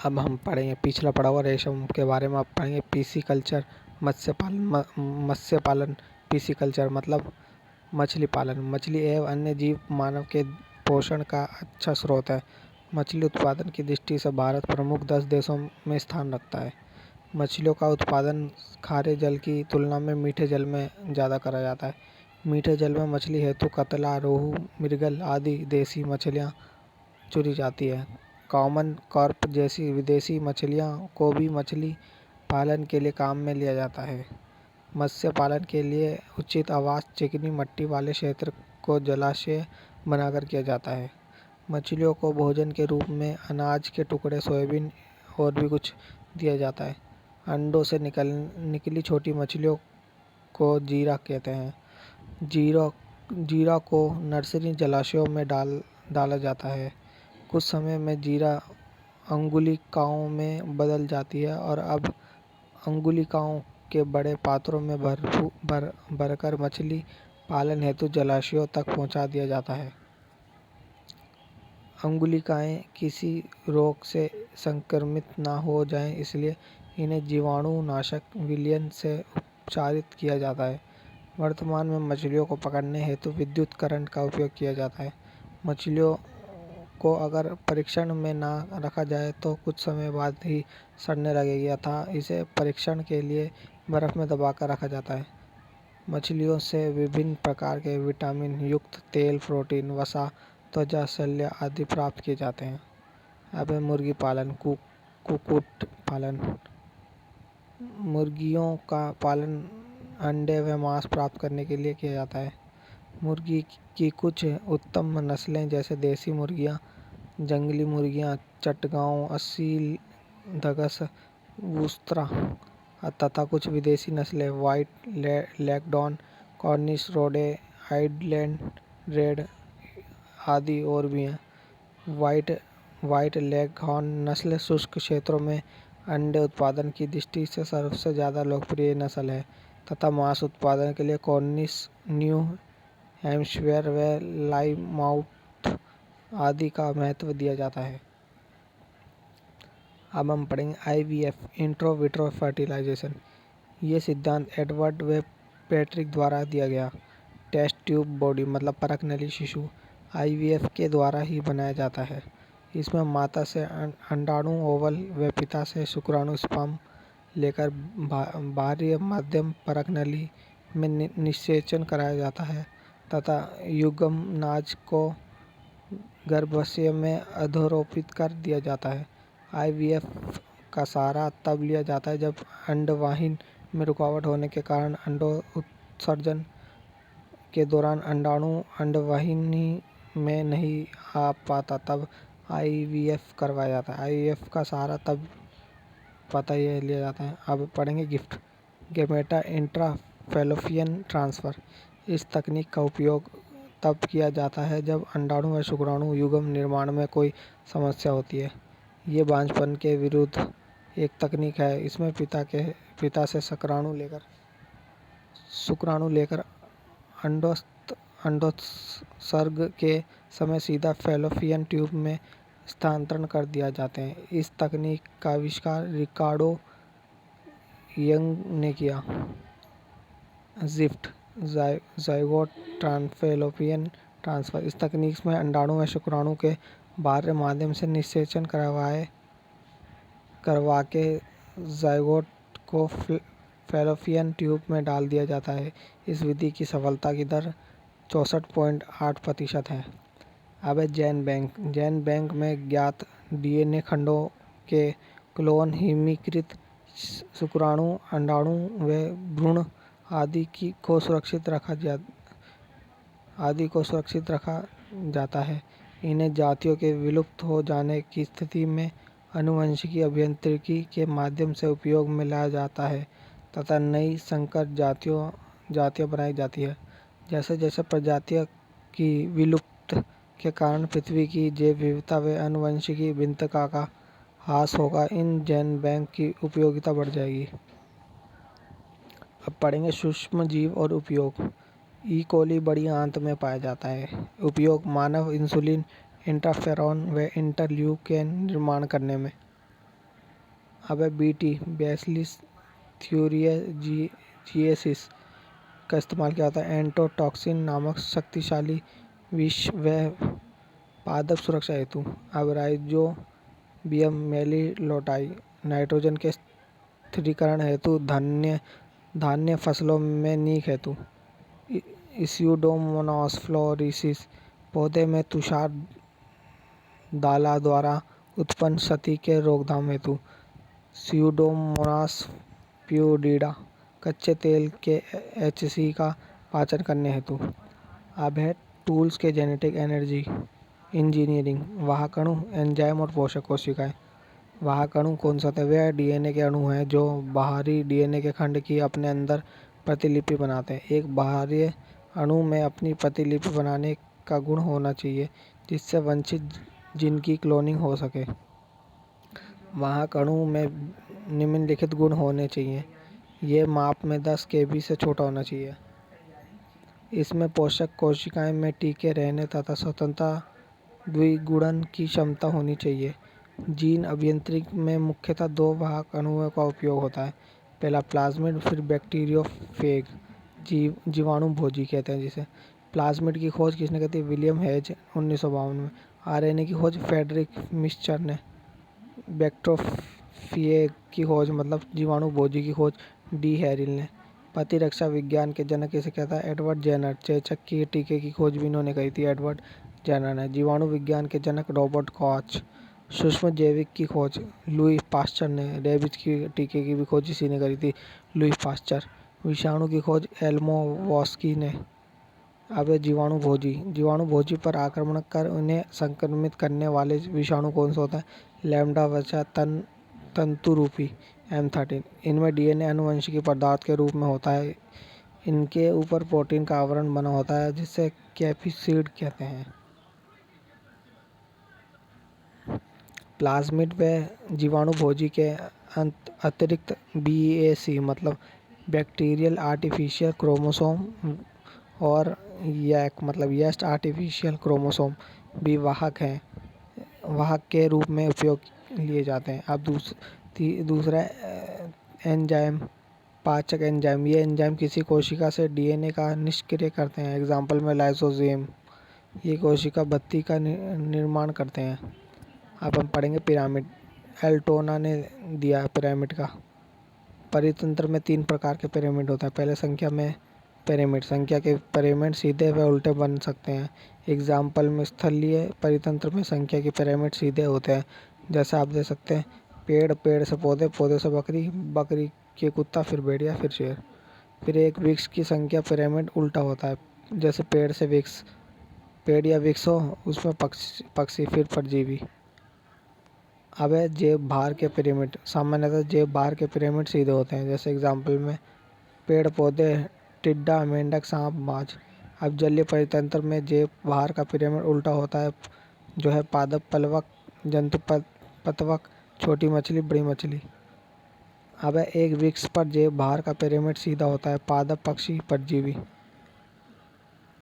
अब हम पढ़ेंगे पिछला पड़ा हुआ रेशम के बारे में। अब पढ़ेंगे पिसीकल्चर मत्स्य पालन। पिसीकल्चर मतलब मछली पालन। मछली एवं अन्य जीव मानव के पोषण का अच्छा स्रोत है। मछली उत्पादन की दृष्टि से भारत प्रमुख 10 देशों में स्थान रखता है। मछलियों का उत्पादन खारे जल की तुलना में मीठे जल में ज़्यादा करा जाता है। मीठे जल में मछली हेतु कतला, रोहू, मृगल आदि देसी मछलियाँ चुनी जाती है। कॉमन कार्प जैसी विदेशी मछलियाँ को भी मछली पालन के लिए काम में लिया जाता है। मत्स्य पालन के लिए उचित आवास चिकनी मिट्टी वाले क्षेत्र को जलाशय बनाकर किया जाता है। मछलियों को भोजन के रूप में अनाज के टुकड़े, सोयाबीन और भी कुछ दिया जाता है। अंडों से निकली छोटी मछलियों को जीरा कहते हैं। जीरा को नर्सरी जलाशयों में डाला जाता है। कुछ समय में जीरा अंगुलिकाओं में बदल जाती है और अब अंगुलिकाओं के बड़े पात्रों में भरकर मछली पालन हेतु जलाशयों तक पहुंचा दिया जाता है। अंगुलिकाएं किसी रोग से संक्रमित न हो जाएं, इसलिए इन्हें जीवाणुनाशक विलयन से उपचारित किया जाता है। वर्तमान में मछलियों को पकड़ने हेतु विद्युत करंट का उपयोग किया जाता है। मछलियों को अगर परीक्षण में ना रखा जाए तो कुछ समय बाद ही सड़ने लगेगी, अतः इसे परीक्षण के लिए बर्फ में दबाकर रखा जाता है। मछलियों से विभिन्न प्रकार के विटामिन युक्त तेल, प्रोटीन, वसा, त्वचा शल्य आदि प्राप्त किए जाते हैं। अब है मुर्गी पालन, कुक्कुट पालन। मुर्गियों का पालन अंडे व मांस प्राप्त करने के लिए किया जाता है। मुर्गी की कुछ उत्तम नस्लें जैसे देसी मुर्गियाँ, जंगली मुर्गियाँ, चटगांव, असील, धगस, वुस्त्रा तथा कुछ विदेशी नस्लें व्हाइट लैगडॉन, कॉर्निश, रोडे आइलैंड रेड आदि और भी हैं। व्हाइट लेगहॉर्न नस्ल शुष्क क्षेत्रों में अंडे उत्पादन की दृष्टि से सबसे ज़्यादा लोकप्रिय नस्ल है तथा मांस उत्पादन के लिए कॉर्निश, न्यू हैम्पशायर व प्लायमाउथ आदि का महत्व दिया जाता है। अब हम पढ़ेंगे IVF, इंट्रो विट्रो फर्टिलाइजेशन। ये सिद्धांत एडवर्ड व पैट्रिक द्वारा दिया गया। टेस्ट ट्यूब बॉडी मतलब परख नली शिशु IVF के द्वारा ही बनाया जाता है। इसमें माता से अंडाणु ओवल व पिता से शुक्राणु स्पर्म लेकर बाह्य माध्यम परख नली में निषेचन कराया जाता है तथा युग्मनाज को गर्भाशय में अधोरोपित कर दिया जाता है। IVF का सहारा तब लिया जाता है जब अंडवाहिनी में रुकावट होने के कारण अंडोत्सर्जन के दौरान अंडाणु अंडवाहिनी में नहीं आ पाता, तब IVF करवाया जाता है। IVF का सहारा तब पता यह लिया जाता है। अब पढ़ेंगे गिफ्ट, गेमेटा इंट्राफैलोपियन ट्रांसफ़र। इस तकनीक का उपयोग तब किया जाता है जब अंडाणु व शुक्राणु युग्म निर्माण में कोई समस्या होती है। ये बांझपन के विरुद्ध एक तकनीक है। इसमें पिता से शुक्राणु लेकर अंडोत्सर्ग के समय सीधा फैलोपियन ट्यूब में स्थानांतरण कर दिया जाते हैं। इस तकनीक का आविष्कार रिकार्डो यंग ने किया। ज़िफ्ट, ज़ाइगोट ट्रांसफैलोपियन ट्रांसफ़र। इस तकनीक में अंडाणु व शुक्राणु के बाह्य माध्यम से निषेचन करवा के ज़ाइगोट को फैलोपियन ट्यूब में डाल दिया जाता है। इस विधि की सफलता की दर 64.8% है। अब है जैन बैंक में ज्ञात DNA खंडों के क्लोन हिमीकृत शुक्राणु, अंडाणु व भ्रूण आदि को सुरक्षित रखा जाता है। इन्हें जातियों के विलुप्त हो जाने की स्थिति में आनुवंशिकी अभियांत्रिकी के माध्यम से उपयोग में लाया जाता है तथा नई संकर जातियाँ बनाई जाती है। जैसे जैसे प्रजातियों की विलुप्त के कारण पृथ्वी की जैव विविधता व आनुवंशिकी भिन्नता का ह्रास होगा, इन जैन बैंक की उपयोगिता बढ़ जाएगी। अब पढ़ेंगे सूक्ष्म जीव और उपयोग। ई कोली बड़ी आंत में पाया जाता है। उपयोग मानव इंसुलिन, इंटरफेरॉन व इंटरल्यूकिन निर्माण करने में। अब है BT बैसिलस थ्यूरियजिएसिस का इस्तेमाल किया होता है एंटोटॉक्सिन नामक शक्तिशाली विष व पादप सुरक्षा हेतु। अब राइजोबियम मेलिलोटाई नाइट्रोजन के स्थिरीकरण हेतु धान्य फसलों में नीक हेतु। स्यूडोमोनास फ्लोरिसिस पौधे में तुषार दाला द्वारा उत्पन्न क्षति के रोकथाम हेतु। स्यूडोमोनास प्यूडिडा कच्चे तेल के HC का पाचन करने हेतु। अब है टूल्स के जेनेटिक एनर्जी इंजीनियरिंग वाहक अणु एंजाइम और पोषक कोशिकाएं। वाहक अणु कौन सा होता है? वे DNA के अणु हैं जो बाहरी DNA के खंड की अपने अंदर प्रतिलिपि बनाते हैं। एक बाहरी अणु में अपनी प्रतिलिपि बनाने का गुण होना चाहिए जिससे वांछित जीन की क्लोनिंग हो सके। वाहक अणु में निम्नलिखित गुण होने चाहिए। ये माप में 10 kb से छोटा होना चाहिए। इसमें पोषक कोशिकाएं में टिके रहने तथा स्वतंत्रता द्विगुणन की क्षमता होनी चाहिए। जीन अभियांत्रिकी में मुख्यतः 2 वाहक अणुओं का उपयोग होता है। पहला प्लाज्मिड फिर बैक्टीरियोफेग जीवाणु भोजी कहते हैं जिसे। प्लाज्मिड की खोज किसने की थी? विलियम हेज 1952 में। RNA की खोज फ्रेडरिक मिस्चर ने। बैक्टीरियोफेग की खोज मतलब जीवाणु भोजी की खोज D हैरिल ने। प्रतिरक्षा विज्ञान के जनक किसे कहता है? Edward Jenner. चेचक के टीके की खोज भी इन्होंने कही थी, एडवर्ड जेनर ने। जीवाणु विज्ञान के जनक रॉबर्ट कॉच। सूक्ष्म जैविक की खोज लुई पास्चर ने। रेबीज की टीके की भी खोज इसी ने करी थी, लुई पास्चर। विषाणु की खोज एल्मो वॉस्की ने। अब जीवाणु भोजी पर आक्रमण कर उन्हें संक्रमित करने वाले विषाणु कौन सा होता है? लैम्डा वचा तंतुरूपी M13। इनमें DNA आनुवंशिकी पदार्थ के रूप में होता है। इनके ऊपर प्रोटीन का आवरण बना होता है जिसे कैप्सिड कहते हैं। प्लाज्मिड व जीवाणु भोजी के अतिरिक्त BAC मतलब बैक्टीरियल आर्टिफिशियल क्रोमोसोम और YAC मतलब येस्ट आर्टिफिशियल क्रोमोसोम भी वाहक के रूप में उपयोग लिए जाते हैं। अब दूसरा एंजाइम पाचक एंजाइम। ये एंजाइम किसी कोशिका से DNA का निष्क्रिय करते हैं। एग्जाम्पल में लाइसोसोम। ये कोशिका भित्ति का निर्माण करते हैं। अब हम पढ़ेंगे पिरामिड। एल्टोना ने दिया है पिरामिड का। परितंत्र में 3 प्रकार के पिरामिड होता है। पहले संख्या के पिरामिड सीधे व उल्टे बन सकते हैं। एग्जाम्पल में स्थलीय परितंत्र में संख्या के पिरामिड सीधे होते हैं। जैसे आप देख सकते हैं पेड़ से पौधे, पौधे से बकरी, बकरी के कुत्ता, फिर भेड़िया, फिर शेर। फिर एक वृक्ष की संख्या पिरामिड उल्टा होता है। जैसे पेड़ से वृक्ष, पेड़ या वृक्ष हो उसमें पक्षी फिर परजीवी। अब है जेब भार के पिरामिड। सामान्यतः जेब भार के पिरामिड सीधे होते हैं। जैसे एग्जाम्पल में पेड़ पौधे, टिड्डा, मेंढक, सांप, बाज। अब जलीय परितंत्र में जेब भार का पिरामिड उल्टा होता है जो है पादप, पलवक, जंतु, पतवक, छोटी मछली, बड़ी मछली। अब एक वृक्ष पर जेब भार का पिरामिड सीधा होता है पादप, पक्षी, परजीवी।